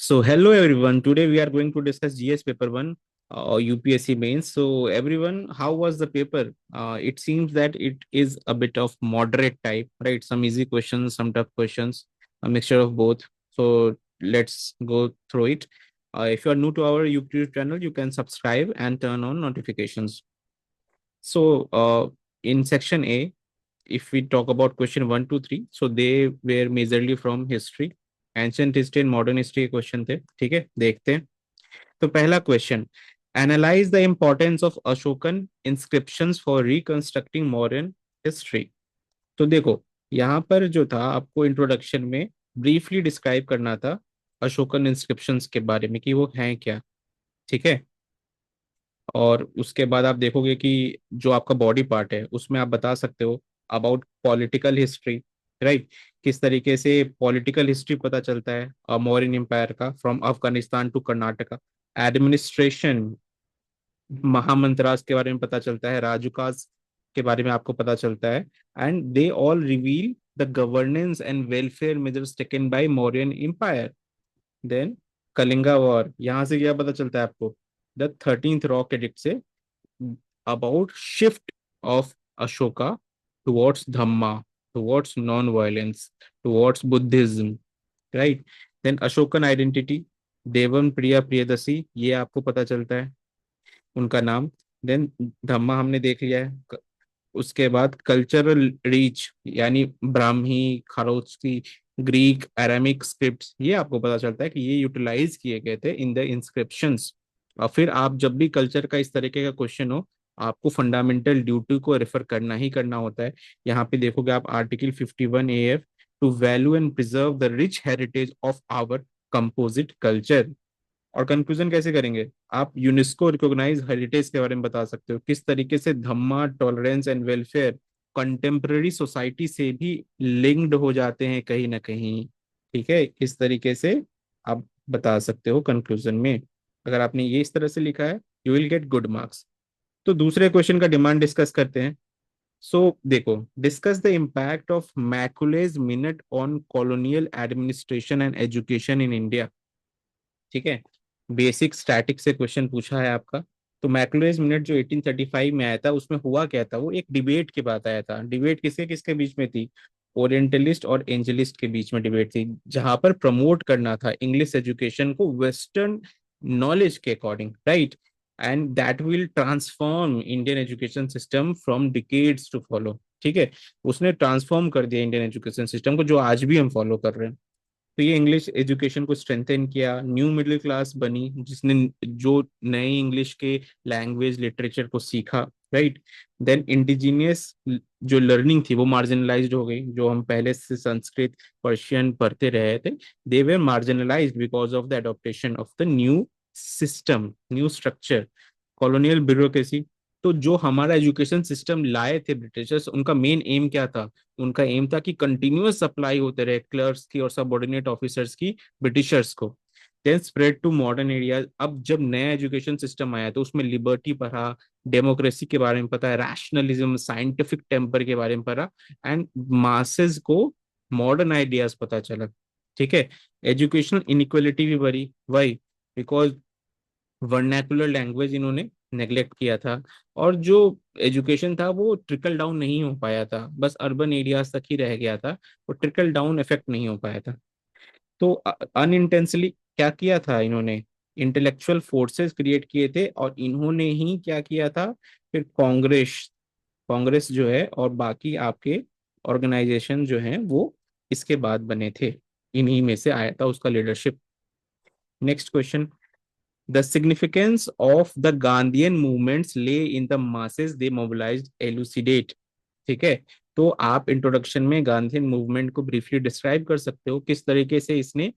So hello everyone. Today we are going to discuss GS paper 1 or UPSC mains. So everyone, how was the paper? It seems that it is a bit of moderate type, right? Some easy questions, some tough questions, a mixture of both. So let's go through it. If you are new to our YouTube channel, you can subscribe and turn on notifications. So in section A, if we talk about question 1 to 3, so they were majorly from history, ancient history and modern history के question थे। ठीक है, देखते हैं। तो पहला question, analyse the importance of Ashokan inscriptions for reconstructing modern history. तो देखो, यहाँ पर जो था आपको इंट्रोडक्शन में ब्रीफली डिस्क्राइब करना था अशोकन इंस्क्रिप्शंस के बारे में कि वो हैं क्या। ठीक है, और उसके बाद आप देखोगे कि जो आपका बॉडी पार्ट है उसमें आप बता सकते हो अबाउट पॉलिटिकल हिस्ट्री, राइट। किस तरीके से पॉलिटिकल हिस्ट्री पता चलता है मौर्यन एम्पायर का, from Afghanistan to Karnataka. Administration, महामंत्रास के बारे में पता चलता है, राजुकास के बारे में आपको पता चलता है। And they all reveal the governance and welfare measures taken by Mauryan empire. Then Kalinga war, यहाँ से क्या पता चलता है आपको, द 13th रॉक एडिक्ट से about shift of Ashoka towards Dhamma, towards non-violence, towards Buddhism, right? Then Ashokan identity, देवन प्रिया प्रियदसी, ये आपको पता चलता है उनका नाम। देन धम्मा हमने देख लिया है। उसके बाद कल्चरल रीच, यानी ब्राह्मी, खारोस्की, ग्रीक, अरामिक स्क्रिप्ट्स, ये आपको पता चलता है कि ये यूटिलाइज किए गए थे इन द इंस्क्रिप्शंस। और फिर आप जब भी कल्चर का इस तरीके का क्वेश्चन हो, आपको फंडामेंटल ड्यूटी को रेफर करना ही करना होता है। यहाँ पे देखोगे आप article 51 AF, to value and preserve the rich heritage of our composite culture. और कंक्लूजन कैसे करेंगे आप, यूनेस्को रिकॉग्नाइज हेरिटेज के बारे में बता सकते हो, किस तरीके से dhamma, tolerance and welfare contemporary society से भी लिंक्ड हो जाते हैं कहीं ना कहीं। ठीक है, इस तरीके से आप बता सकते हो कंक्लूजन में। अगर आपने ये इस तरह से लिखा है, you will get good marks. तो दूसरे क्वेश्चन का डिमांड डिस्कस करते हैं। सो देखो, discuss the impact of Macaulay's minute on colonial administration and education in India. ठीक है, बेसिक स्टैटिक से क्वेश्चन पूछा है आपका। तो मैकुलस मिनट जो 1835 में आया था, उसमें हुआ क्या था, वो एक डिबेट के बाद आया था। डिबेट किसके किसके बीच में थी, ओरिएंटलिस्ट और एंजलिस्ट के बीच में डिबेट थी, जहां पर प्रमोट करना था इंग्लिश एजुकेशन को वेस्टर्न नॉलेज के according, right. And that will transform Indian education system from decades to follow. ठीक है, उसने ट्रांसफॉर्म कर दिया इंडियन एजुकेशन सिस्टम को, जो आज भी हम फॉलो कर रहे हैं। तो ये इंग्लिश एजुकेशन को स्ट्रेंथन किया, न्यू मिडिल क्लास बनी जिसने जो नए इंग्लिश के लैंग्वेज लिटरेचर को सीखा, राइट। देन इंडिजीनियस जो लर्निंग थी वो मार्जिनलाइज्ड हो गई, जो हम पहले से संस्कृत पर्शियन पढ़ते रहे थे, they were marginalised because of the adaptation of the new system, new structure. Colonial bureaucracy, तो जो हमारा एजुकेशन सिस्टम लाए थे ब्रिटिशर्स, उनका मेन एम क्या था, उनका एम था कि कंटिन्यूअस सप्लाई होते रहे क्लर्क्स की और सबऑर्डिनेट ऑफिसर्स की ब्रिटिशर्स को। Then spread to modern area. अब जब नया एजुकेशन सिस्टम आया तो उसमें लिबर्टी पढ़ा, डेमोक्रेसी के बारे में पता है, रैशनलिज्म, साइंटिफिक टेम्पर के बारे में पढ़ा, एंड मासेस को मॉडर्न आइडियाज पता चला। ठीक है, एजुकेशनल इनइक्वलिटी भी बढ़ी, वाई, बिकॉज वर्नैकुलर लैंग्वेज इन्होंने नेग्लेक्ट किया था, और जो एजुकेशन था वो ट्रिकल डाउन नहीं हो पाया था, बस अर्बन एरियाज तक ही रह गया था, वो ट्रिकल डाउन इफेक्ट नहीं हो पाया था। तो अनइंटेंशनली क्या किया था इन्होंने, इंटेलेक्चुअल फोर्सेस क्रिएट किए थे, और इन्होंने ही क्या किया था, फिर कांग्रेस, कांग्रेस जो है और बाकी आपके ऑर्गेनाइजेशन जो हैं वो इसके बाद बने थे, इन्हीं में से आया था उसका leadership. Next question, the significance of the Gandhian movements lay in the masses they mobilized, elucidate। ठीक है, तो आप इंट्रोडक्शन में गांधीयन मूवमेंट को ब्रीफली डिस्क्राइब कर सकते हो, किस तरीके से इसने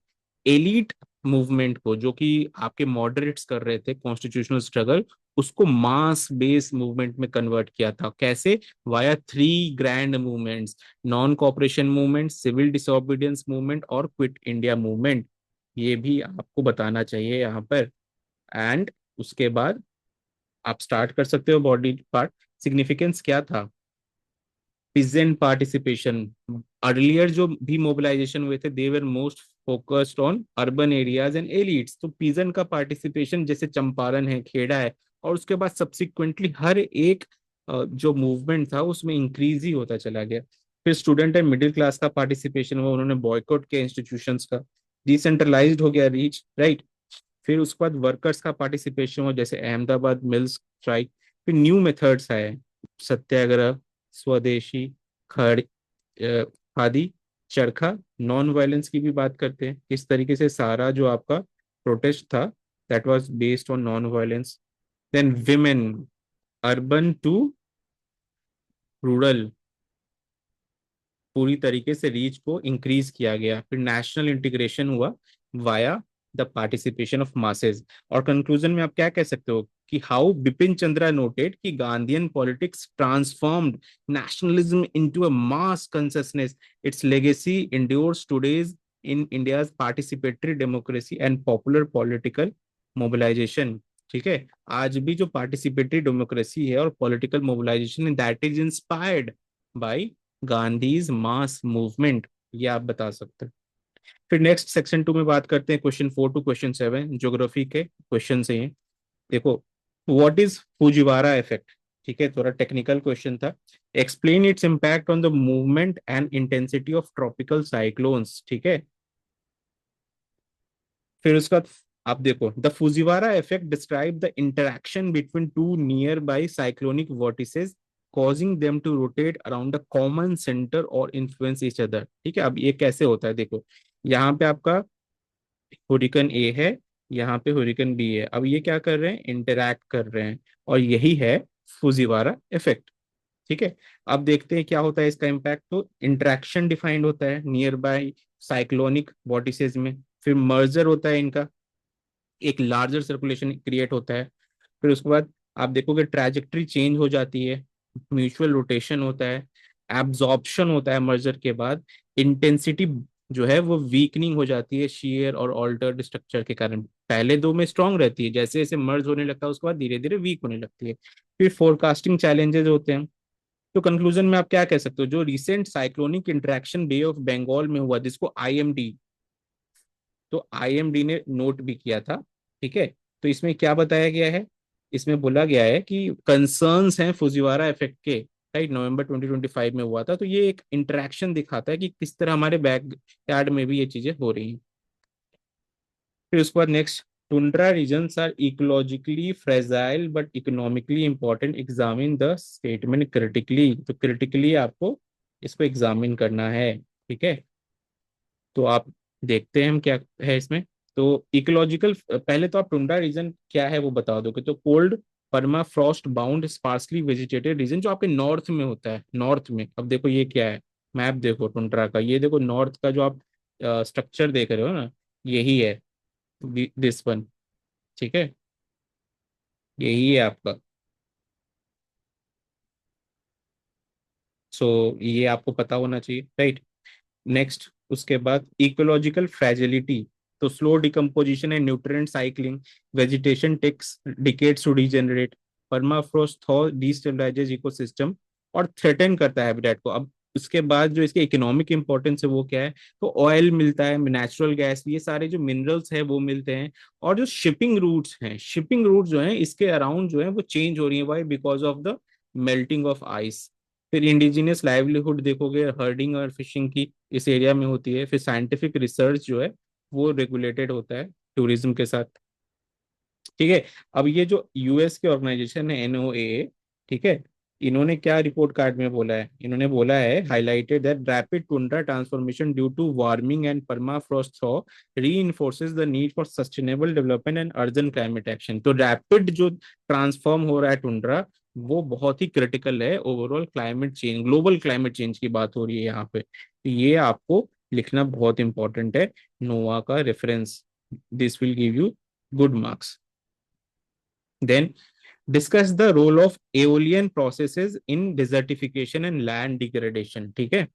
एलीट मूवमेंट को, जो कि आपके मॉडरेट्स कर रहे थे कॉन्स्टिट्यूशनल स्ट्रगल, उसको मास बेस मूवमेंट में कन्वर्ट किया था। कैसे, via 3 grand movements, non cooperation movement, civil disobedience movement और क्विट इंडिया मूवमेंट। ये भी आपको बताना चाहिए यहाँ पर। एंड उसके बाद आप स्टार्ट कर सकते हो बॉडी पार्ट। सिग्निफिकेंस क्या था, पीजेंट पार्टिसिपेशन, अर्लियर जो भी मोबिलाइजेशन हुए थे they were most focused on urban areas and elites. तो पीजन का पार्टिसिपेशन जैसे चंपारण है, खेड़ा है, और उसके बाद सब्सिक्वेंटली हर एक जो मूवमेंट था उसमें इंक्रीज ही होता चला गया। फिर स्टूडेंट एंड मिडिल क्लास का पार्टिसिपेशन हुआ, उन्होंने बॉयकॉट किया इंस्टीट्यूशंस का, डिसेंट्रलाइज्ड हो गया रीच, राइट। फिर उसके बाद वर्कर्स का पार्टिसिपेशन हुआ, जैसे अहमदाबाद मिल्स स्ट्राइक। फिर न्यू मेथड्स आए, सत्याग्रह, स्वदेशी, खड़ खादी, चरखा। नॉन वायलेंस की भी बात करते हैं, इस तरीके से सारा जो आपका प्रोटेस्ट था that was based on non violence. Then women, urban to rural, पूरी तरीके से रीच को इंक्रीज किया गया। फिर नेशनल इंटीग्रेशन हुआ via the participation of masses. और कंक्लूजन में आप क्या कह सकते हो कि हाउ बिपिन चंद्रा नोटेड कि Gandhian politics transformed nationalism into a mass consciousness, its legacy endures today's in India's participatory democracy and popular political mobilisation. ठीक है, आज भी जो पार्टिसिपेटरी डेमोक्रेसी है और पॉलिटिकल मोबिलाइजेशन है that is inspired by Gandhi's mass movement, ये आप बता सकते हैं। फिर नेक्स्ट सेक्शन 2 में बात करते हैं क्वेश्चन 4 टू क्वेश्चन 7 ज्योग्राफी के क्वेश्चन से हैं। देखो, व्हाट इज फुजिवारा इफेक्ट? ठीक है, थोड़ा टेक्निकल क्वेश्चन था। Explain its impact on the movement and intensity of tropical cyclones. ठीक है, फिर उसका आप देखो, the Fujiwara effect describe the interaction between two near by cyclonic vertices causing them to rotate around a common center or influence each other। ठीक है, अब ये कैसे होता है, देखो यहाँ पे आपका हुरिकन ए है, यहाँ पे हुरिकन बी है, अब ये क्या कर रहे हैं, इंटरैक्ट कर रहे हैं, और यही है फुजिवारा इफेक्ट। ठीक है, अब देखते हैं क्या होता है इसका इम्पैक्ट। तो इंटरेक्शन डिफाइंड होता है नियर बाय साइक्लोनिक वॉटिसेज में, फिर मर्जर होता है इनका, एक लार्जर सर्कुलेशन क्रिएट होता है। फिर उसके बाद आप देखोगे ट्रैजेक्टरी चेंज हो जाती है, म्यूचुअल रोटेशन होता है, एब्जॉर्प्शन होता है मर्जर के बाद, इंटेंसिटी जो है वो वीकनिंग हो जाती है शेयर और ऑल्टर्ड स्ट्रक्चर के कारण। पहले दो में स्ट्रांग रहती है, जैसे जैसे मर्ज होने लगता है उसके बाद धीरे धीरे वीक होने लगती है। फिर फोरकास्टिंग चैलेंजेस होते हैं। तो कंक्लूजन में आप क्या कह सकते हो, जो recent cyclonic interaction bay of Bengal में हुआ जिसको आईएमडी, तो आईएमडी ने नोट भी किया था। ठीक है, तो इसमें क्या बताया गया है, इसमें बोला गया है कि कंसर्न्स हैं फुजिवारा इफेक्ट के, राइट, नवंबर 2025 में हुआ था। तो ये एक इंटरेक्शन दिखाता है कि किस तरह हमारे बैक यार्ड में भी ये चीजें हो रही हैं। फिर उसके बाद next, tundra regions are ecologically fragile but economically important, examine the statement critically. तो क्रिटिकली आपको इसको एग्जामिन करना है। ठीक है, तो आप देखते हैं हम क्या है इसमें। तो इकोलॉजिकल, पहले तो आप टुंड्रा रीजन क्या है वो बता दोगे। तो cold permafrost bound sparsely vegetated region जो आपके नॉर्थ में होता है, नॉर्थ में। अब देखो ये क्या है, मैप देखो टुंड्रा का, ये देखो नॉर्थ का जो आप स्ट्रक्चर देख रहे हो ना, यही है दिस वन। ठीक है, यही है आपका। सो ये आपको पता होना चाहिए, राइट। नेक्स्ट उसके बाद इकोलॉजिकल फ्रेजिलिटी, तो slow decomposition and nutrient cycling, vegetation takes decades to regenerate, permafrost thaw destabilises ecosystem और थ्रेटन करता है हैबिटेट को। अब उसके बाद जो इसके इकोनॉमिक इंपॉर्टेंस है वो क्या है, तो ऑयल मिलता है, नेचुरल गैस, ये सारे जो मिनरल्स है वो मिलते हैं। और जो शिपिंग रूट्स हैं, शिपिंग रूट जो है इसके अराउंड जो है वो चेंज हो रही है, why because of the melting of ice. फिर इंडिजिनियस लाइवलीहुड देखोगे, हर्डिंग और फिशिंग की इस एरिया में होती है। फिर साइंटिफिक रिसर्च जो है वो रेगुलेटेड होता है टूरिज्म के साथ। ठीक है, अब ये जो यूएस के ऑर्गेनाइजेशन है एनओए, ठीक है, इन्होंने क्या रिपोर्ट कार्ड में बोला है, इन्होंने बोला है highlighted that rapid tundra transformation due to warming and permafrost thaw reinforces the need for sustainable development and urgent climate action. तो रैपिड जो ट्रांसफॉर्म हो रहा है टुंड्रा, वो बहुत ही क्रिटिकल है overall climate change, global climate change की बात हो रही है यहाँ पे। तो ये आपको लिखना बहुत इंपॉर्टेंट है, नोवा का reference, this will give you good marks. Then discuss the role of aeolian processes in desertification and land degradation. ठीक है,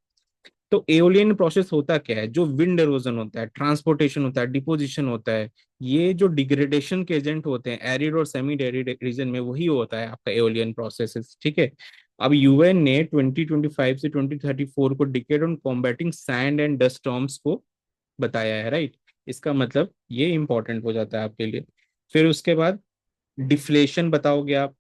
तो एओलियन प्रोसेस होता क्या है, जो विंड एरोजन होता है, ट्रांसपोर्टेशन होता है, डिपोजिशन होता है, ये जो डिग्रेडेशन के एजेंट होते हैं एरिड और सेमी एरिड रीजन में, वही होता है आपका एओलियन प्रोसेसेस। ठीक है, अब यूएन ने 2025 से 2034 को decade on combating sand and dust storms को बताया है, राइट। इसका मतलब ये इंपॉर्टेंट हो जाता है आपके लिए। फिर उसके बाद डिफ्लेशन बताओगे आप,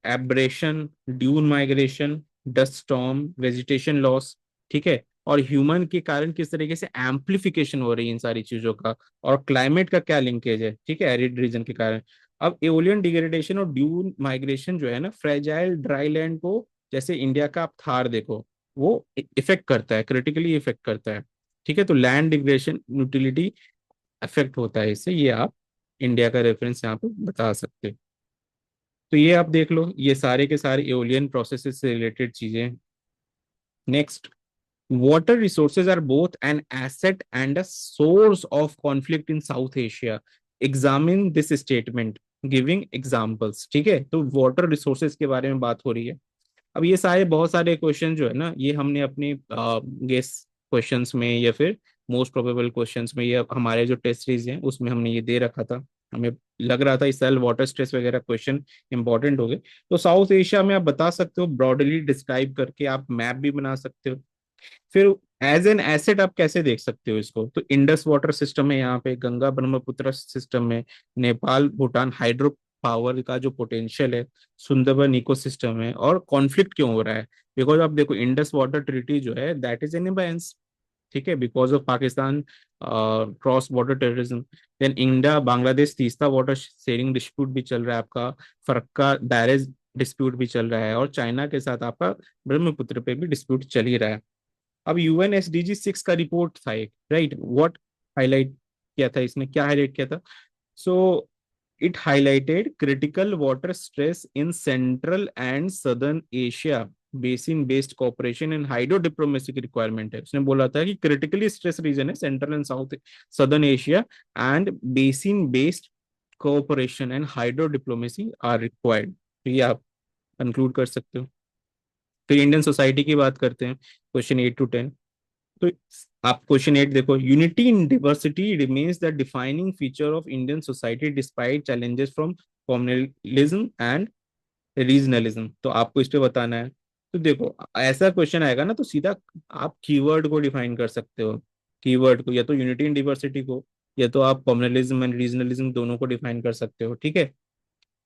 abrasion, dune migration, dust storm, vegetation loss, ठीक है। और ह्यूमन के कारण किस तरीके से एम्प्लीफिकेशन हो रही है इन सारी चीजों का, और क्लाइमेट का क्या लिंकेज है, ठीक है, एरिड रीजन के कारण। अब एओलियन डिग्रेडेशन और ड्यून माइग्रेशन जो है ना, फ्रेजाइल ड्राई लैंड को, जैसे इंडिया का आप थार देखो, वो इफेक्ट करता है, क्रिटिकली इफेक्ट करता है, ठीक है। तो लैंड डिग्रेडेशन यूटिलिटी अफेक्ट होता है इससे, ये आप इंडिया का रेफरेंस यहाँ पे बता सकते हो। तो ये आप देख लो, ये सारे के सारे एओलियन प्रोसेसेस से रिलेटेड चीजें। Next, water resources are both an asset and a source of conflict in South Asia. Examine this statement giving examples, ठीक है। तो वाटर रिसोर्सेज के बारे में बात हो रही है। अब ये सारे बहुत सारे क्वेश्चन जो है ना, ये हमने अपनी गेस क्वेश्चंस में या फिर मोस्ट प्रोबेबल क्वेश्चंस में, ये हमारे जो टेस्ट सीरीज हैं उसमें हमने ये दे रखा था। हमें लग रहा था इस साल वाटर स्ट्रेस वगैरह क्वेश्चन इंपॉर्टेंट हो गए। तो साउथ एशिया में आप बता सकते हो, ब्रॉडली डिस्क्राइब करके आप मैप भी बना सकते हो। फिर एज एन एसेट आप कैसे देख सकते हो इसको, तो इंडस वाटर सिस्टम है यहाँ पे, गंगा ब्रह्मपुत्र सिस्टम है, नेपाल भूटान हाइड्रो पावर का जो पोटेंशियल है, सुंदरबन इकोसिस्टम है। और कॉन्फ्लिक्ट क्यों हो रहा है, बिकॉज आप देखो इंडस वाटर ट्रीटी जो है दैट इज इन अबेयंस, ठीक है, because of Pakistan cross border terrorism. Then India Bangladesh Teesta water sharing dispute भी चल रहा है आपका, फरक्का बैरेज डिस्प्यूट भी चल रहा है, और चाइना के साथ आपका ब्रह्मपुत्र पे भी डिस्प्यूट चल ही रहा है। अब UNSDG 6 का रिपोर्ट था एक, राइट, व्हाट हाईलाइट किया था इसने, क्या हाईलाइट किया था? So it highlighted critical water stress in central and southern Asia, basin based cooperation and hydro diplomacy की रिक्वायरमेंट है। उसने बोला था कि क्रिटिकली स्ट्रेस रीजन है central and south southern Asia, and basin based cooperation and hydro diplomacy are required. तो ये आप कंक्लूड कर सकते हो। फिर इंडियन सोसाइटी की बात करते हैं, क्वेश्चन 8 to 10। तो आप क्वेश्चन 8 देखो, unity in diversity remains the defining feature of Indian society despite challenges from communalism and regionalism. तो आपको इस पे बताना है। तो देखो, ऐसा क्वेश्चन आएगा ना तो सीधा आप कीवर्ड को डिफाइन कर सकते हो। कीवर्ड को या तो यूनिटी इन डिवर्सिटी को, या तो आप कॉम्युनलिज्म एंड रीजनलिज्म दोनों को डिफाइन कर सकते हो, ठीक है।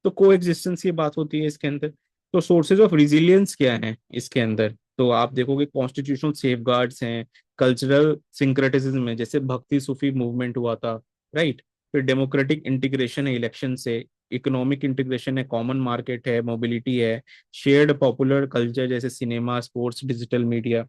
तो को एग्जिस्टेंस की बात होती है इसके अंदर। तो सोर्सेज ऑफ रिजिलियंस क्या है इसके अंदर, तो आप देखोगे कॉन्स्टिट्यूशनल सेफगार्ड्स हैं, कल्चरल सिंक्रेटिज्म है, जैसे भक्ति सूफी मूवमेंट हुआ था, राइट। फिर डेमोक्रेटिक इंटीग्रेशन है इलेक्शन से, इकोनॉमिक इंटीग्रेशन है, कॉमन मार्केट है, मोबिलिटी है, शेयर्ड पॉपुलर कल्चर जैसे सिनेमा, स्पोर्ट्स, डिजिटल मीडिया।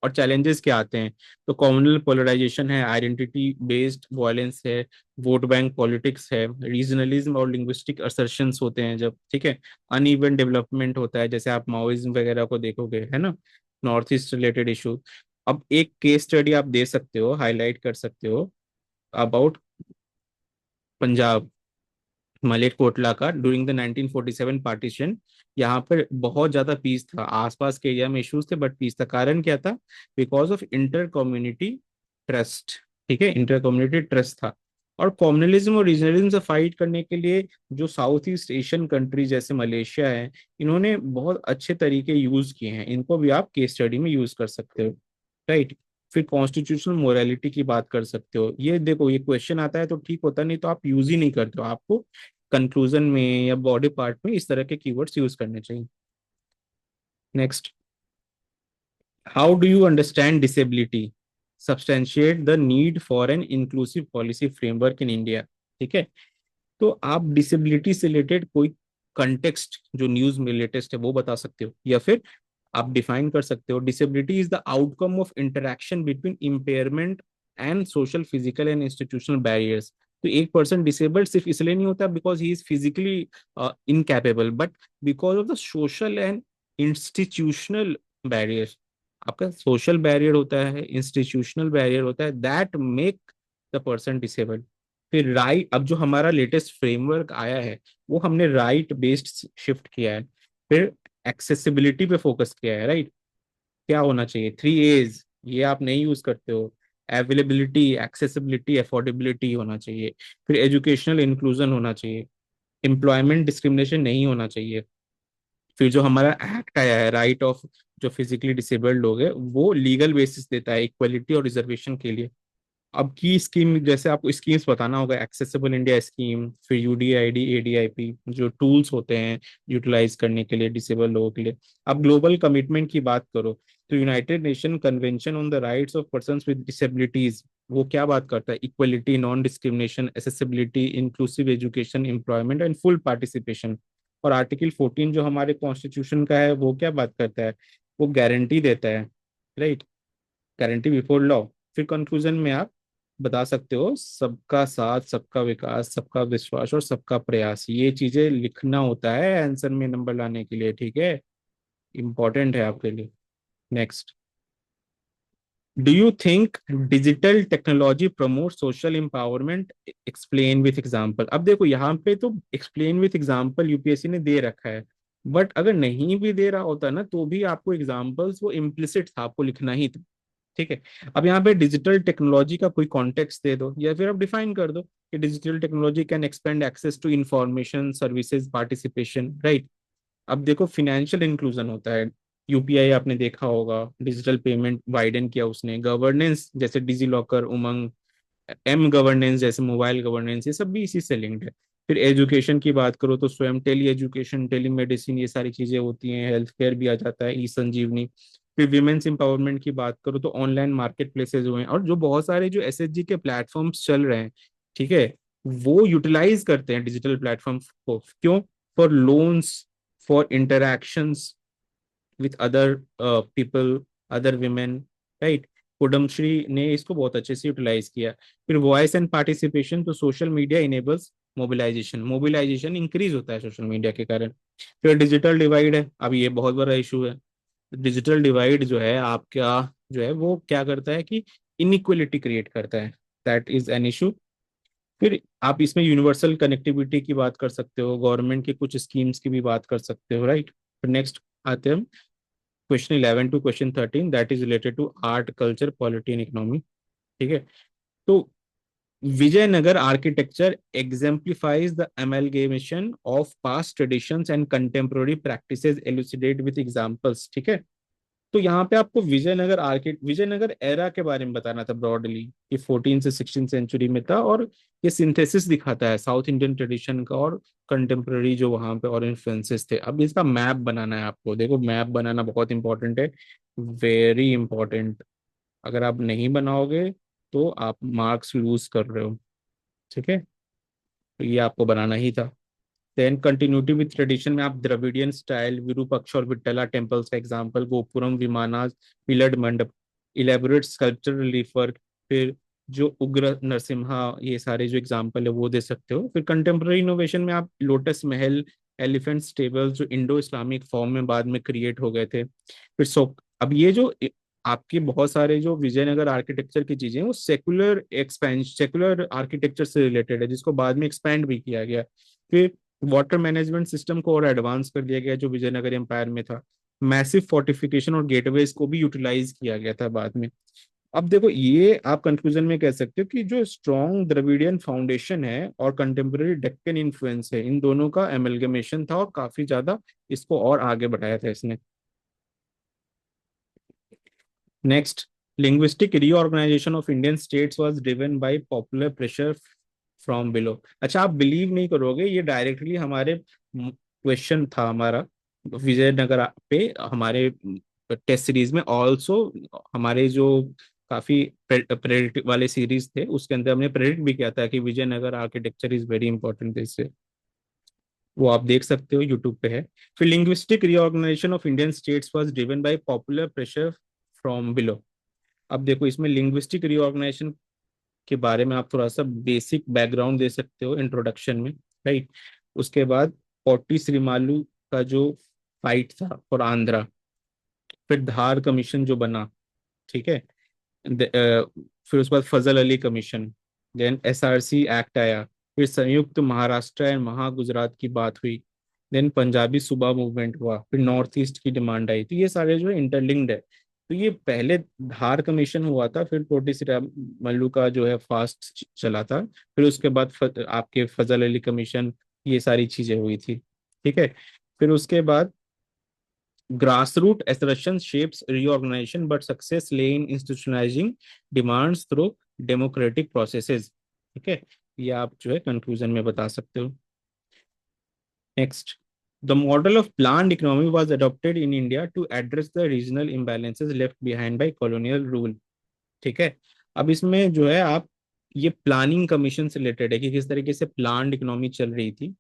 और चैलेंजेस क्या आते हैं, तो कम्युनल पोलराइजेशन है, आइडेंटिटी बेस्ड वायलेंस है, वोट बैंक पॉलिटिक्स है, रीजनलिज्म और लिंग्विस्टिक असर्शंस होते हैं जब, ठीक है। अनइवन डेवलपमेंट होता है, जैसे आप माओइज्म वगैरह को देखोगे, है ना, नॉर्थ ईस्ट रिलेटेड इशू। अब एक केस स्टडी आप दे सकते हो, हाईलाइट कर सकते हो अबाउट पंजाब, मलेरकोटला का ड्यूरिंग द 1947 पार्टीशन। यहाँ पर बहुत ज्यादा पीस था, आसपास के एरिया में इश्यूज थे बट पीस था। कारण क्या था? Because of inter community trust, ठीक है, इंटर कम्युनिटी ट्रस्ट था। और कॉम्युनलिज्म और रीजनलिज्म से फाइट करने के लिए जो साउथ ईस्ट एशियन कंट्री जैसे मलेशिया है, इन्होंने बहुत अच्छे तरीके यूज किए हैं, इनको भी आप केस स्टडी में यूज कर सकते हो, राइट। फिर कॉन्स्टिट्यूशनल मोरालिटी की बात कर सकते हो। ये देखो, ये क्वेश्चन आता है तो ठीक होता, नहीं तो आप यूज ही नहीं करते हो। आपको कंक्लूजन में या बॉडी पार्ट में इस तरह के कीवर्ड्स यूज करने चाहिए। Next, how do you understand disability, substantiate the need for an inclusive policy framework in India, ठीक है। तो आप डिसेबिलिटी से रिलेटेड कोई कंटेक्स्ट जो न्यूज में लेटेस्ट है वो बता सकते हो, या फिर आप डिफाइन कर सकते हो, disability is the outcome of interaction between impairment and social, physical and institutional barriers. तो एक पर्सन डिसेबल्ड सिर्फ इसलिए नहीं होता because he is physically incapable, but because of the social and institutional barriers. आपका सोशल बैरियर होता है, institutional barrier होता है, that make the person disabled. फिर राइट, अब जो हमारा लेटेस्ट फ्रेमवर्क आया है वो हमने राइट बेस्ड शिफ्ट किया है। फिर एक्सेसिबिलिटी पे फोकस किया है, राइट। क्या होना चाहिए, 3 A's, ये आप नहीं यूज करते हो। अवेलेबिलिटी, एक्सेसिबिलिटी, अफोर्डेबिलिटी होना चाहिए। फिर एजुकेशनल इंक्लूजन होना चाहिए, एम्प्लॉयमेंट डिस्क्रिमिनेशन नहीं होना चाहिए। फिर जो हमारा एक्ट आया है, राइट ऑफ जो फिजिकली डिसेबल्ड लोग हैं, वो लीगल बेसिस देता है इक्वलिटी और रिजर्वेशन के लिए। अब की स्कीम, जैसे आपको स्कीम्स बताना होगा, एक्सेसिबल इंडिया स्कीम, फिर यूडीआईडी, एडीआईपी, जो टूल्स होते हैं यूटिलाइज करने के लिए डिसेबल लोगों के लिए। अब ग्लोबल कमिटमेंट की बात करो तो United nation convention on the rights of persons with disabilities, वो क्या बात करता है? Equality, non discrimination, accessibility, inclusive education, employment and full participation. और आर्टिकल 14 जो हमारे कॉन्स्टिट्यूशन का है वो क्या बात करता है? वो गारंटी देता है, राइट, गारंटी बिफोर लॉ। फिर कंक्लूजन में आप बता सकते हो सबका साथ, सबका विकास, सबका विश्वास और सबका प्रयास, ये चीजें लिखना होता है आंसर में नंबर लाने के लिए, ठीक है, इंपॉर्टेंट है आपके लिए। Next, do you think digital technology promote social empowerment? Explain with example. अब देखो यहाँ पे तो एक्सप्लेन विथ एग्जांपल यूपीएससी ने दे रखा है, बट अगर नहीं भी दे रहा होता ना तो भी आपको एग्जांपल्स वो इम्प्लिसिट था, आपको लिखना ही था, ठीक है। अब यहाँ पे डिजिटल टेक्नोलॉजी का कोई कॉन्टेक्स्ट दे दो या फिर आप डिफाइन कर दो कि digital technology can expand access to information, services, participation, right. अब देखो फिनेंशियल इंक्लूजन होता है, यूपीआई आपने देखा होगा, डिजिटल पेमेंट वाइडन किया उसने, गवर्नेंस जैसे डिजी लॉकर, उमंग, एम गवर्नेंस जैसे मोबाइल गवर्नेंस, ये सब भी इसी से लिंक्ड है। फिर एजुकेशन की बात करो तो स्वयं टेली एजुकेशन, टेली मेडिसिन, ये सारी चीजें होती हैं, हेल्थ केयर भी आ जाता है, ई संजीवनी। फिर विमेन्स एम्पावरमेंट की बात करो तो ऑनलाइन मार्केट प्लेसेज हुए हैं, और जो बहुत सारे जो एसएचजी के प्लेटफॉर्म्स चल रहे हैं, ठीक है, वो यूटिलाइज करते हैं डिजिटल प्लेटफॉर्म को, क्यों? For loans, for interactions with other people, other women, right. Kudumbashree ने इसको बहुत अच्छे से यूटिलाइज किया। फिर वॉइस एंड पार्टिसिपेशन, तो social media enables mobilisation, mobilisation increase होता है सोशल मीडिया के कारण। फिर डिजिटल डिवाइड है, अब ये बहुत बड़ा इशू है। डिजिटल डिवाइड जो है आपका, जो है वो क्या करता है कि इनइक्वलिटी क्रिएट करता है, दैट इज एन इशू। फिर आप इसमें यूनिवर्सल कनेक्टिविटी की बात कर सकते हो, गवर्नमेंट के कुछ स्कीम्स की भी बात कर सकते हो, राइट। फिर नेक्स्ट आते हैं question 11 to question 13, that is related to art, culture, polity and economy, ठीक है। तो Vijayanagar architecture exemplifies the amalgamation of past traditions and contemporary practices, elucidate with examples, ठीक है। तो यहाँ पे आपको विजयनगर एरा के बारे में बताना था ब्रॉडली, कि 14 से 16 सेंचुरी में था, और ये सिंथेसिस दिखाता है साउथ इंडियन ट्रेडिशन का और कंटेम्प्रेरी जो वहाँ पे और इन्फ्लुएंसेस थे। अब इसका मैप बनाना है आपको, देखो मैप बनाना बहुत इंपॉर्टेंट है, वेरी इंपॉर्टेंट। अगर आप नहीं बनाओगे तो आप मार्क्स लूज कर रहे हो, ठीक है, तो ये आपको बनाना ही था। देन कंटिन्यूटी विद ट्रेडिशन में आप द्रविडियन स्टाइल, विरूपक्ष और विट्ठला टेम्पल्स का एग्जांपल, गोपुरम, विमाना, पिलर्ड मंडप, इलेबोरेट स्कल्पचर रिलीफ वर्क, फिर जो उग्र नरसिम्हा, ये सारे जो एग्जांपल है वो दे सकते हो। फिर कंटेम्प्रेरी इनोवेशन में आप लोटस महल, एलिफेंट स्टेबल, जो इंडो इस्लामिक फॉर्म में बाद में क्रिएट हो गए थे। फिर सो अब ये जो आपके बहुत सारे जो विजयनगर आर्किटेक्चर की चीजें हैं वो सेकुलर आर्किटेक्चर से रिलेटेड है, जिसको बाद में एक्सपैंड भी किया गया। फिर वाटर मैनेजमेंट सिस्टम को और एडवांस कर दिया गया जो विजयनगर एम्पायर में था। मैसिव फोर्टिफिकेशन और गेटवेज को भी यूटिलाइज किया गया था बाद में। अब देखो ये आप कंक्लूजन में कह सकते हो कि जो स्ट्रॉन्ग द्रविडियन फाउंडेशन है और कंटेम्प्रेरी डेक्कन इन्फ्लुएंस है, इन दोनों का एमलगमेशन था और काफी ज्यादा इसको और आगे बढ़ाया था इसने। Next, linguistic reorganisation of Indian states was driven by popular pressure from below. अच्छा, आप बिलीव नहीं करोगे, ये डायरेक्टली हमारे क्वेश्चन था हमारा विजयनगर पे, हमारे टेस्ट सीरीज में ऑल्सो, हमारे जो काफी प्रेडिक्ट वाले सीरीज थे उसके अंदर हमने प्रेडिक्ट भी किया था कि Vijayanagar architecture is very important, इससे वो आप देख सकते हो, यूट्यूब पे है। फिर linguistic reorganisation of Indian states was driven by popular pressure from below. अब देखो इसमें लिंग्विस्टिक रीऑर्गेनाइजेशन के बारे में आप थोड़ा सा बेसिक बैकग्राउंड दे सकते हो इंट्रोडक्शन में, राइट। उसके बाद पोट्टी श्रीमालू का जो फाइट था फॉर आंध्रा, फिर धार कमीशन जो बना, ठीक है, फिर उसके बाद Fazal Ali commission, then SRC act आया, फिर संयुक्त महाराष्ट्र एंड महा गुजरात की बात हुई, देन पंजाबी सूबा मूवमेंट हुआ, फिर नॉर्थ ईस्ट की डिमांड आई, तो ये सारे जो है इंटरलिंक्ड है। तो ये पहले धार कमीशन हुआ था, फिर पोटी श्री मल्लू का जो है फास्ट चला था, फिर उसके बाद आपके फजल अली कमीशन, ये सारी चीजें हुई थी, ठीक है। फिर उसके बाद Grassroots assertion shapes reorganization, but success lay in institutionalizing demands through democratic processes. ठीक है, ये आप जो है कंक्लूजन में बता सकते हो. Next, the model of planned economy was adopted in India to address the regional imbalances left behind by colonial rule. ठीक है, अब इसमें जो है आप ये प्लानिंग कमीशन से रिलेटेड है कि किस तरीके से प्लान्ड इकोनॉमी चल रही थी.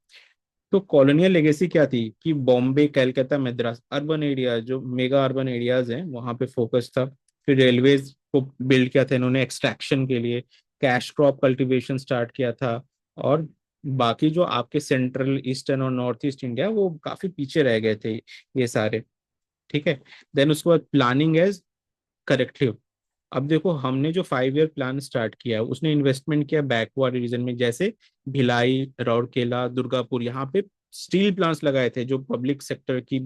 तो कॉलोनियल लेगेसी क्या थी कि बॉम्बे, कलकत्ता, मद्रास अर्बन एरिया, जो मेगा अर्बन एरियाज हैं वहां पे फोकस था. फिर रेलवेज को बिल्ड किया था इन्होंने एक्सट्रैक्शन के लिए. कैश क्रॉप कल्टीवेशन स्टार्ट किया था. और बाकी जो आपके सेंट्रल ईस्टर्न और नॉर्थ ईस्ट इंडिया वो काफी पीछे रह गए थे ये सारे. ठीक है, देन उसके बाद प्लानिंग एज करेक्टिव. अब देखो हमने जो 5 ईयर प्लान स्टार्ट किया उसने इन्वेस्टमेंट किया बैकवर्ड रीजन में, जैसे भिलाई, राउरकेला, दुर्गापुर, यहाँ पे स्टील प्लांट्स लगाए थे जो पब्लिक सेक्टर की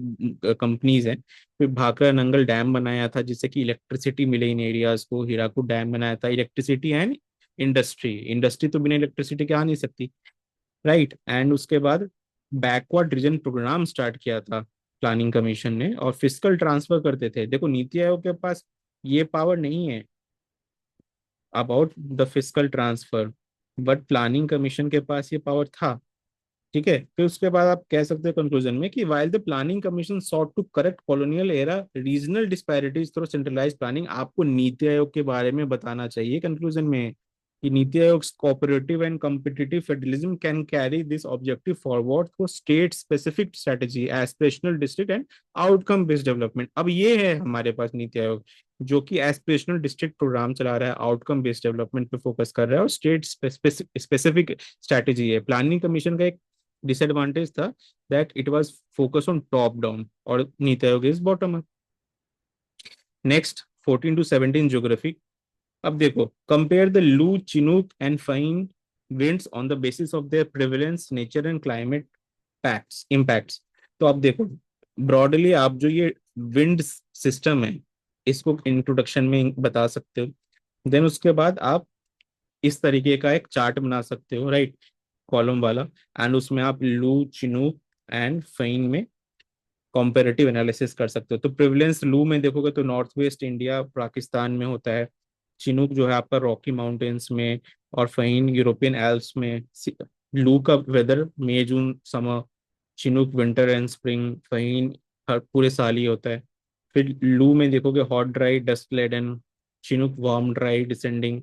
कंपनीज हैं. फिर भाखड़ा नंगल डैम बनाया था जिससे कि इलेक्ट्रिसिटी मिले इन एरियाज को. हीराकुद डैम बनाया था. इलेक्ट्रिसिटी एंड इंडस्ट्री, इंडस्ट्री तो बिना इलेक्ट्रिसिटी के आ नहीं सकती, राइट. एंड उसके बाद बैकवर्ड रीजन प्रोग्राम स्टार्ट किया था प्लानिंग कमीशन ने. और फिजिकल ट्रांसफर करते थे. देखो नीति आयोग के पास ये पावर नहीं है about the physical transfer, but planning commission के पास ये पावर था. ठीक है, फिर उसके बाद आप कह सकते हो कंक्लूजन में कि while the planning commission sought to correct colonial era regional disparities through centralised planning, आपको नीति आयोग के बारे में बताना चाहिए कंक्लूजन में कि NITI Aayog cooperative and competitive federalism can carry this objective forward through state specific strategy, aspirational district and outcome based development. अब ये है हमारे पास नीति आयोग जो कि एस्पिरेशनल डिस्ट्रिक्ट प्रोग्राम चला रहा है, आउटकम बेस्ड डेवलपमेंट पे फोकस कर रहा है, और स्टेट स्पेसिफिक स्ट्रेटजी है. प्लानिंग कमीशन का एक डिसएडवांटेज था that it was focus on top down और NITI Aayog is bottom up. Next 14 to 17 geography. अब देखो compare the loo, chinook and foehn winds on the basis of their prevalence, nature and climate pacts impacts. तो अब देखो broadly आप जो ये wind system है इसको इंट्रोडक्शन में बता सकते हो. देन उसके बाद आप इस तरीके का एक चार्ट बना सकते हो, राइट, कॉलम वाला. एंड उसमें आप लू, चिनूक एंड फेन में कंपैरेटिव एनालिसिस कर सकते हो. तो प्रिविलेंस लू में देखोगे तो नॉर्थ वेस्ट इंडिया पाकिस्तान में होता है. चिनूक जो है आपका रॉकी माउंटेन्स में. और फेन यूरोपियन एल्प्स में. लू का weather May June summer. Chinook winter and spring. Foehn हर पूरे साल ही होता है. फिर लू में देखोगे hot dry dust laden. Chinook warm dry descending.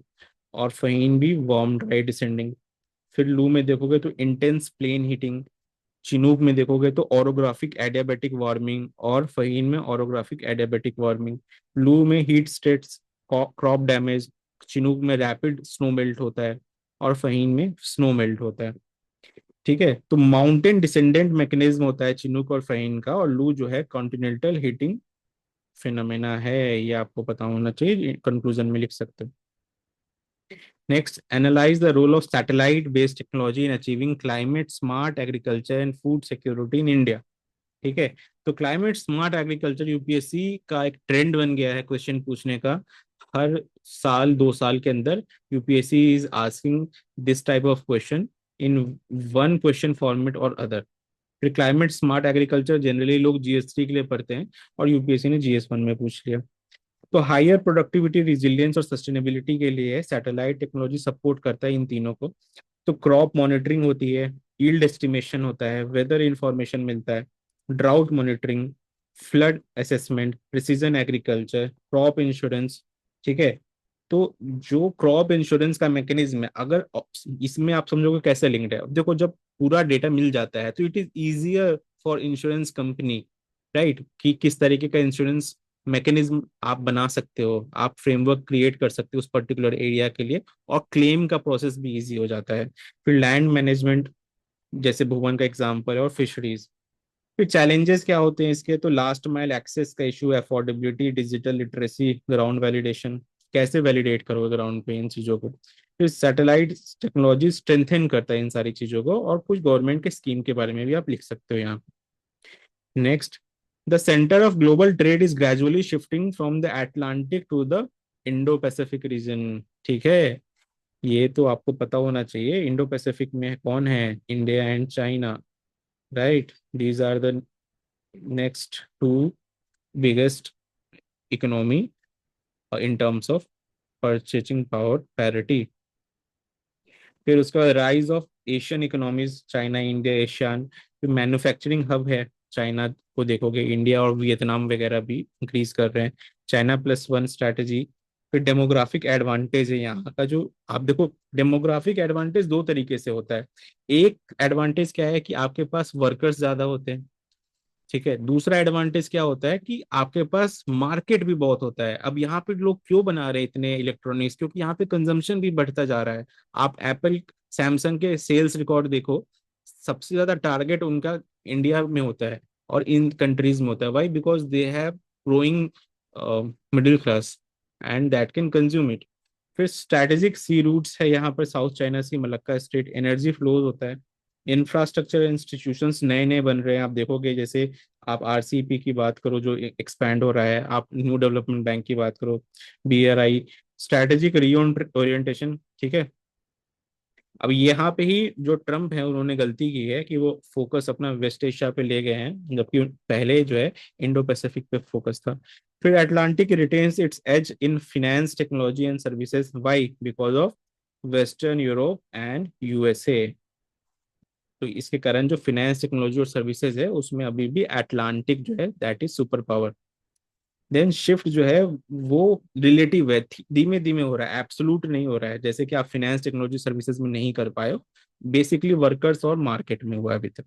और फेन भी वार्म ड्राई डिसेंडिंग. फिर लू में देखोगे तो इंटेंस प्लेन हीटिंग. चिनूक में देखोगे तो ओरोग्राफिक एडियाबेटिक वार्मिंग. और फहीन में ओरोग्राफिक एडियाबेटिक वार्मिंग. लू में heat states, crop damage. Chinook में रैपिड स्नो मेल्ट होता है. और फहीन में स्नो मेल्ट होता है. ठीक है, तो माउंटेन डिसेंडेंट मैकेनिज्म होता है चिनूक और फहीन का. और लू जो है कॉन्टिनेंटल हीटिंग फिनोमेना है. ये आपको पता होना चाहिए, कंक्लूजन में लिख सकते हो. Next, analyze the role of satellite-based technology in achieving climate smart agriculture and food security in India. ठीक है, तो क्लाइमेट स्मार्ट एग्रीकल्चर यूपीएससी का एक ट्रेंड बन गया है क्वेश्चन पूछने का. हर साल 2 साल के अंदर UPSC is asking this type of question in one question format और अदर. फिर क्लाइमेट स्मार्ट एग्रीकल्चर जनरली लोग जीएस3 के लिए पढ़ते हैं और यूपीएससी ने जीएस1 में पूछ लिया. तो हायर प्रोडक्टिविटी, रिजिलियंस और सस्टेनेबिलिटी के लिए सैटेलाइट टेक्नोलॉजी सपोर्ट करता है इन तीनों को. तो क्रॉप मॉनिटरिंग होती है, यील्ड एस्टिमेशन होता है, वेदर इंफॉर्मेशन मिलता है, drought monitoring, flood assessment, precision agriculture, crop insurance. ठीक है, तो जो क्रॉप इंश्योरेंस का मैकेनिज्म है, अगर इसमें आप समझोगे कैसे लिंक्ड है. अब देखो जब पूरा डेटा मिल जाता है तो it is easier for insurance company, right, कि किस तरीके का इंश्योरेंस मैकेनिज्म आप बना सकते हो, आप फ्रेमवर्क क्रिएट कर सकते हो उस पर्टिकुलर एरिया के लिए. और क्लेम का प्रोसेस भी इजी हो जाता है. फिर लैंड मैनेजमेंट जैसे भुवन का एग्जांपल है, और फिशरीज. फिर चैलेंजेस क्या होते हैं इसके, तो लास्ट माइल एक्सेस का issue, affordability, digital literacy, ground validation. कैसे वैलिडेट करोगे ग्राउंड पे इन चीज़ों को. फिर सैटेलाइट टेक्नोलॉजी स्ट्रेंथन करता है इन सारी चीज़ों को. और कुछ गवर्नमेंट के स्कीम के बारे में भी आप लिख सकते हो यहाँ. Next, the centre of global trade is gradually shifting from the Atlantic to the Indo Pacific region. ठीक है, ये तो आपको पता होना चाहिए. इंडो पैसिफिक में कौन है, India and China, right. These are the next two biggest economy in terms of purchasing power parity. फिर उसका rise of Asian economies, China India ASEAN. फिर मैन्युफैक्चरिंग हब है चाइना को देखोगे, इंडिया और वियतनाम वगैरह भी इंक्रीज कर रहे हैं। चाइना+1 स्ट्रैटेजी। फिर डेमोग्राफिक एडवांटेज है यहाँ का, जो आप देखो डेमोग्राफिक एडवांटेज दो तरीके से होता है। एक एडवांटेज क्या है कि आपके पास वर्कर्स ज्यादा होते हैं, ठीक है। दूसरा एडवांटेज क्या होता है कि आपके पास मार्केट भी बहुत होता है। अब यहाँ पे लोग क्यों बना रहे हैं इतने इलेक्ट्रॉनिक्स, क्योंकि यहाँ पे कंजम्पशन भी बढ़ता जा रहा है। आप एप्पल सैमसंग के सेल्स रिकॉर्ड देखो, सबसे ज्यादा टारगेट उनका इंडिया में होता है और इन कंट्रीज में होता है। Why? Because they have growing middle class and that can consume it. फिर स्ट्रेटेजिक सी रूट्स है यहाँ पर, South China Sea, Malacca Strait, energy flows होता है। इंफ्रास्ट्रक्चर इंस्टीट्यूशंस नए नए बन रहे हैं, आप देखोगे जैसे आप आरसीपी की बात करो जो एक्सपैंड हो रहा है, आप न्यू डेवलपमेंट बैंक की बात करो, बीआरआई, स्ट्रैटेजिक रीओरिएंटेशन, ठीक है। अब यहाँ पे ही जो ट्रम्प है उन्होंने गलती की है कि वो फोकस अपना वेस्ट एशिया पे ले गए हैं, जबकि पहले जो है इंडो पैसिफिक पे फोकस था। फिर Atlantic retains its edge in finance technology and services, why? Because of Western Europe and USA. तो इसके कारण जो फिनेंस टेक्नोलॉजी और सर्विसेज है उसमें अभी भी अटलांटिक जो है that is superpower. Then shift जो है वो रिलेटिव है, धीमे धीमे हो रहा है, एब्सोलूट नहीं हो रहा है, जैसे कि आप फिनेंस टेक्नोलॉजी सर्विसेज में नहीं कर पाए हो, बेसिकली वर्कर्स और मार्केट में हुआ है अभी तक।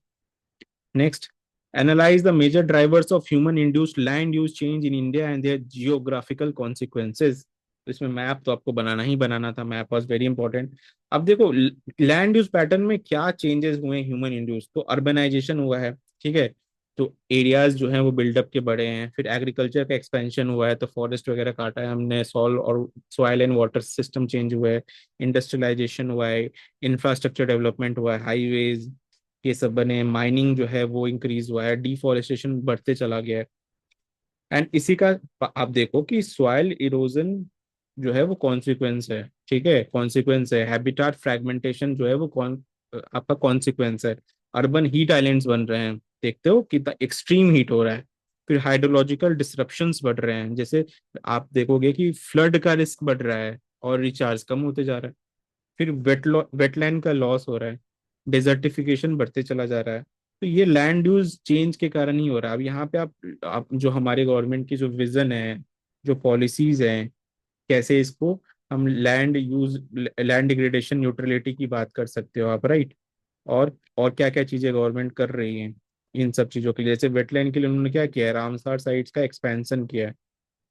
Next, analyse the major drivers of human induced land use change in India and their geographical consequences. तो इसमें मैप तो आपको बनाना ही बनाना था, मैप वॉज वेरी इंपॉर्टेंट। अब देखो लैंड यूज पैटर्न में क्या चेंजेस हुए ह्यूमन इंड्यूस, तो अर्बनाइजेशन हुआ है, ठीक है। तो एरियाज जो हैं वो बिल्डअप के बड़े हैं। फिर एग्रीकल्चर का एक्सपेंशन हुआ है, तो फॉरेस्ट वगैरह काटा है हमने, soil and water system change हुआ है, इंडस्ट्रियलाइजेशन हुआ है, इंफ्रास्ट्रक्चर डेवलपमेंट हुआ है, हाईवेज ये सब बने, माइनिंग जो है वो इंक्रीज हुआ है, डिफॉरेस्टेशन बढ़ते चला गया है। एंड इसी का आप देखो कि सॉइल इरोजन जो है वो कॉन्सिक्वेंस है, ठीक है, कॉन्सिक्वेंस है। हैबिटाट फ्रैगमेंटेशन जो है वो कौन आपका कॉन्सिक्वेंस है। अर्बन हीट आइलैंड्स बन रहे हैं, देखते हो कितना एक्सट्रीम हीट हो रहा है। फिर हाइड्रोलॉजिकल डिसरप्शंस बढ़ रहे हैं, जैसे आप देखोगे कि फ्लड का रिस्क बढ़ रहा है और रिचार्ज कम होते जा रहा है। फिर वेटलैंड का लॉस हो रहा है, डेजर्टिफिकेशन बढ़ते चला जा रहा है। तो ये लैंड यूज चेंज के कारण ही हो रहा है। अब यहाँ पे आप जो हमारे गवर्नमेंट की जो विजन है, जो पॉलिसीज हैं, कैसे इसको हम लैंड डिग्रेडेशन न्यूट्रलिटी की बात कर सकते हो आप, राइट। और क्या क्या चीजें गवर्नमेंट कर रही है इन सब चीजों के लिए, जैसे वेटलैंड के लिए उन्होंने क्या किया है, रामसार साइट्स का एक्सपेंशन किया है,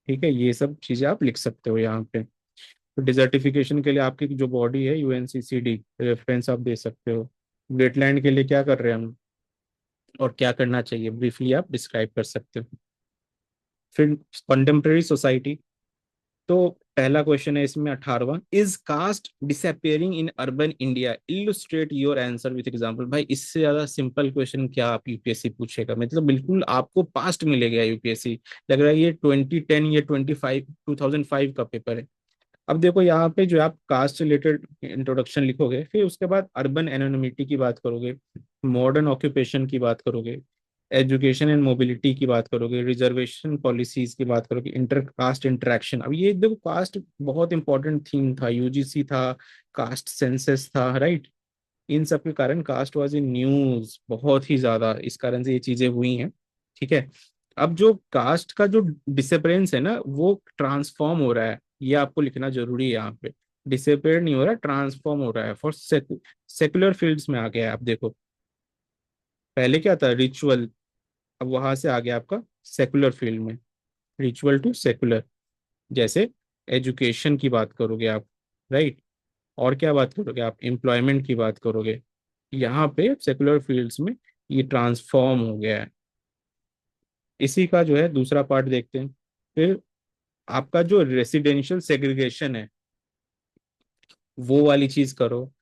ठीक है। ये सब चीजें आप लिख सकते हो यहाँ पे। तो डिजर्टिफिकेशन के लिए आपकी जो बॉडी है यूएनसीसीडी, रेफरेंस आप दे सकते हो। वेटलैंड के लिए क्या कर रहे हैं हम और क्या करना चाहिए, ब्रीफली आप डिस्क्राइब कर सकते हो। फिर कंटेम्प्रेरी सोसाइटी, तो पहला क्वेश्चन है इसमें 18वां, is caste disappearing in urban India, illustrate your answer with example. भाई इससे ज्यादा सिंपल क्वेश्चन क्या आप यूपीएससी पूछेगा, मतलब बिल्कुल आपको पास्ट में ले गया यूपीएससी। लग रहा है ये 2010 या 2005 का पेपर है। अब देखो यहाँ पे जो आप कास्ट रिलेटेड इंट्रोडक्शन लिखोगे, फिर उसके बाद अर्बन एनोनिमिटी की बात करोगे, मॉडर्न ऑक्यूपेशन की बात करोगे, एजुकेशन एंड मोबिलिटी की बात करोगे, रिजर्वेशन पॉलिसीज की बात करोगे, इंटर कास्ट इंटरेक्शन। अब ये देखो कास्ट बहुत इंपॉर्टेंट थीम था, यूजीसी था, कास्ट सेंसस था, राइट। इन सब के कारण कास्ट वाज इन न्यूज बहुत ही ज्यादा, इस कारण से ये चीजें हुई हैं, ठीक है। अब जो कास्ट का जो डिसेपरेंस है ना वो ट्रांसफॉर्म हो रहा है, ये आपको लिखना जरूरी है यहाँ पे। डिसेपरेट नहीं हो रहा, ट्रांसफॉर्म हो रहा है फॉर सेकुलर फील्ड्स में आ गया है। आप देखो पहले क्या था, रिचुअल, अब वहां से आ गया आपका सेकुलर फील्ड में, रिचुअल टू सेकुलर। जैसे एजुकेशन की बात करोगे आप, राइट। और क्या बात करोगे आप, एम्प्लॉयमेंट की बात करोगे। यहाँ पे सेकुलर फील्ड्स में ये ट्रांसफॉर्म हो गया है। इसी का जो है दूसरा पार्ट देखते हैं। फिर आपका जो रेसिडेंशियल सेग्रीगेशन है वो वाली चीज करो,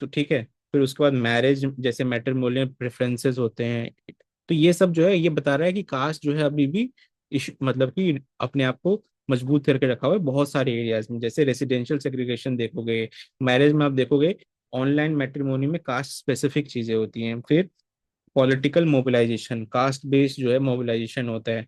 तो ठीक है। फिर उसके बाद मैरिज जैसे मैट्रिमोनियल प्रेफरेंसेस होते हैं, तो ये सब जो है ये बता रहा है कि कास्ट जो है अभी भी मतलब कि अपने आप को मजबूत करके रखा हुआ है बहुत सारे एरियाज में। जैसे रेसिडेंशियल सेग्रीगेशन देखोगे, मैरिज में आप देखोगे, ऑनलाइन मैट्रिमोनी में कास्ट स्पेसिफिक चीजें होती हैं। फिर पॉलिटिकल मोबिलाइजेशन, कास्ट बेस्ड जो है मोबिलाइजेशन होता है।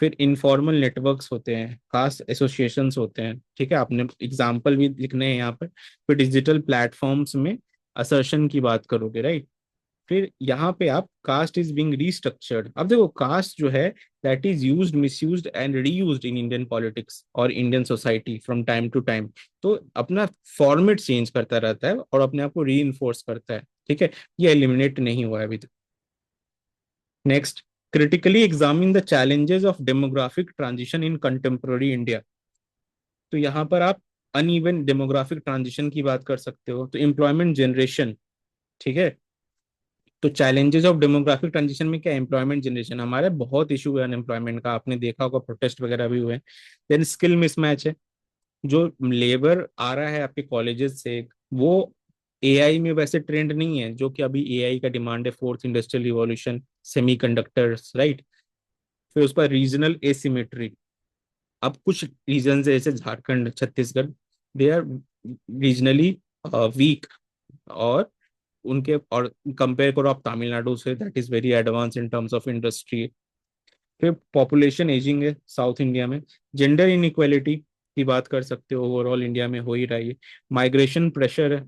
फिर इनफॉर्मल नेटवर्क्स होते हैं, कास्ट एसोसिएशंस होते हैं, ठीक है, आपने एग्जाम्पल भी लिखने हैं यहाँ पर। फिर डिजिटल प्लेटफॉर्म्स में असर्शन की बात करोगे, राइट। फिर यहाँ पे आप कास्ट इज बिंग रीस्ट्रक्चर्ड। अब देखो कास्ट जो है that is used, misused and reused in Indian politics और Indian society from time to time. तो अपना फॉर्मेट चेंज करता रहता है और अपने आप को री इन्फोर्स करता है, ठीक है, ये एलिमिनेट नहीं हुआ है अभी तक। Next, critically examine the challenges of demographic transition in contemporary India। तो यहाँ पर आप अनइवन डेमोग्राफिक ट्रांजिशन की बात कर सकते हो, तो एम्प्लॉयमेंट जनरेशन, ठीक है। तो चैलेंजेस ऑफ डेमोग्राफिक ट्रांजिशन में क्या, एम्प्लॉयमेंट जनरेशन, हमारे बहुत इशू है अनएम्प्लॉयमेंट का, आपने देखा होगा प्रोटेस्ट वगैरह भी हुए हैं। देन स्किल मिसमैच है, जो लेबर आ रहा है आपके कॉलेजेस से वो एआई में वैसे ट्रेंड नहीं है, जो कि अभी एआई का डिमांड है, fourth industrial revolution, semiconductors, right. फिर उस पर रीजनल एसिमेट्री। अब कुछ रीजन जैसे Jharkhand, Chhattisgarh, they are regionally weak, और उनके और कंपेयर करो आप तमिलनाडु से, that is very advance in terms of industry. फिर पॉपुलेशन एजिंग है साउथ इंडिया में। जेंडर इनइक्वालिटी की बात कर सकते हो, ओवरऑल इंडिया में हो ही रही है। माइग्रेशन प्रेशर है।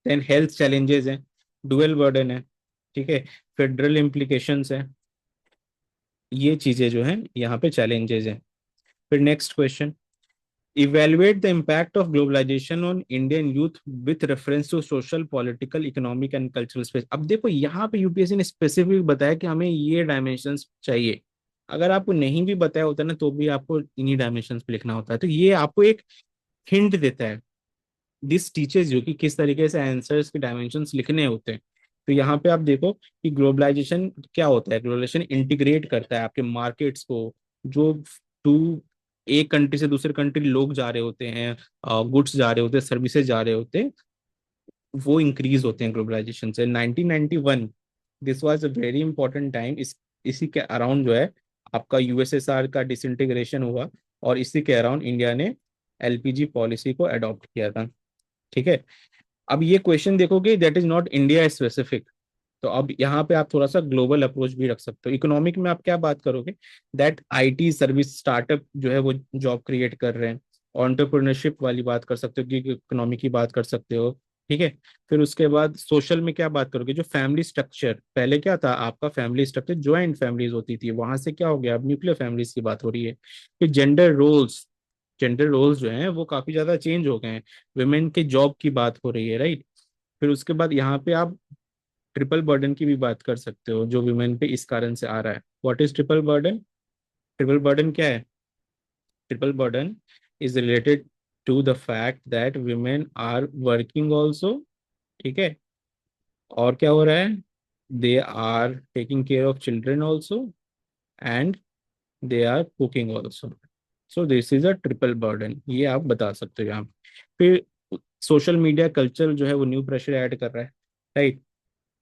देन हेल्थ चैलेंजेस हैं, डुअल बर्डन है, ठीक है, फेडरल इम्प्लीकेशंस है, ये चीजें जो हैं यहाँ पे चैलेंजेस हैं। फिर next question, evaluate the impact of globalization on Indian youth with reference to social, political, economic and cultural space। अब देखो यहाँ पे यूपीएससी ने स्पेसिफिक बताया कि हमें ये डायमेंशंस चाहिए। अगर आपको नहीं भी बताया होता ना तो भी आपको इन्हीं डायमेंशंस पे लिखना होता है, तो ये आपको एक हिंट देता है, दिस टीचर्स यू कि किस तरीके से आंसर्स के डायमेंशंस लिखने होते हैं। तो यहाँ पे आप देखो कि ग्लोबलाइजेशन क्या होता है, ग्लोबलाइजेशन इंटीग्रेट करता है आपके मार्केट्स को, जो टू एक कंट्री से दूसरे कंट्री लोग जा रहे होते हैं, गुड्स जा रहे होते हैं, सर्विसेज जा रहे होते हैं, वो इंक्रीज होते हैं ग्लोबलाइजेशन से। 1991 this was a very important time, इसी के अराउंड जो है आपका यूएसएसआर का डिसइंटीग्रेशन हुआ, और इसी के अराउंड इंडिया ने एलपीजी पॉलिसी को अडॉप्ट किया था, ठीक है। अब ये क्वेश्चन देखोगे that is not India specific, तो अब यहाँ पे आप थोड़ा सा ग्लोबल अप्रोच भी रख सकते हो। इकोनॉमिक में आप क्या बात करोगे, दैट आईटी सर्विस स्टार्टअप जो है वो जॉब क्रिएट कर रहे हैं, ऑन्टरप्रेन्योरशिप वाली बात कर सकते हो, कि इकोनॉमी की बात कर सकते हो, ठीक है। फिर उसके बाद सोशल में क्या बात करोगे, जो फैमिली स्ट्रक्चर, पहले क्या था आपका फैमिली स्ट्रक्चर ज्वाइंट फैमिलीज होती थी, वहां से क्या हो गया अब न्यूक्लियर फैमिलीज की बात हो रही है। फिर जेंडर रोल्स जो हैं वो काफी ज्यादा चेंज हो गए हैं, वुमेन के जॉब की बात हो रही है, राइट। फिर उसके बाद यहाँ पे आप ट्रिपल बर्डन की भी बात कर सकते हो, जो वुमेन पे इस कारण से आ रहा है। What is triple burden, triple burden क्या है, triple burden is related to the fact that women are working also, ठीक है, और क्या हो रहा है, they are taking care of children also, and they are cooking also. So this is a triple burden, ये आप बता सकते हो यहाँ पे। फिर सोशल मीडिया कल्चर जो है वो न्यू प्रेशर ऐड कर रहा है, राइट।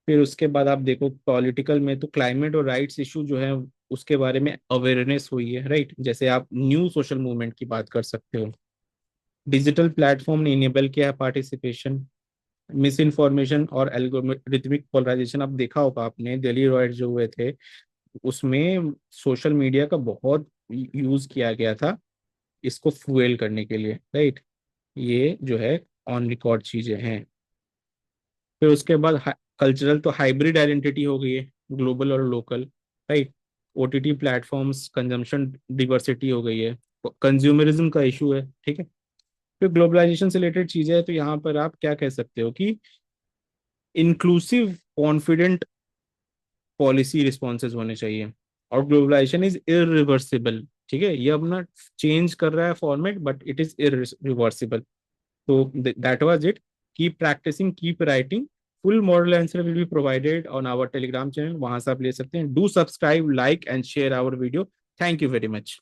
फिर उसके बाद आप देखो पॉलिटिकल में तो क्लाइमेट और राइट्स इशू जो है उसके बारे में अवेयरनेस हुई है, राइट, जैसे आप न्यू सोशल मूवमेंट की बात कर सकते हो। डिजिटल प्लेटफॉर्म ने इनेबल किया है पार्टिसिपेशन, मिस इन्फॉर्मेशन और एल्गोरिथमिक पोलराइजेशन। अब देखा होगा आपने दिल्ली रॉयट जो हुए थे, उसमें सोशल मीडिया का बहुत यूज किया गया था इसको फ्यूएल करने के लिए, राइट। ये जो है ऑन रिकॉर्ड चीजें हैं। फिर उसके बाद कल्चरल तो हाइब्रिड आइडेंटिटी हो गई है, ग्लोबल और local, right. OTT platforms consumption diversity हो गई है, कंज्यूमरिज्म का इशू है, ठीक है। फिर ग्लोबलाइजेशन से रिलेटेड चीजें है, तो यहाँ पर आप क्या कह सकते हो कि इंक्लूसिव कॉन्फिडेंट पॉलिसी रिस्पॉन्सेज होने चाहिए, और ग्लोबलाइजेशन इज इरिवर्सिबल, ठीक है, ये अपना चेंज कर रहा है format but it is irreversible. So that was it. Keep practicing, keep writing. Full model answer will be provided on our Telegram channel. वहां से आप ले सकते हैं. Do subscribe, like and share our video. Thank you very much.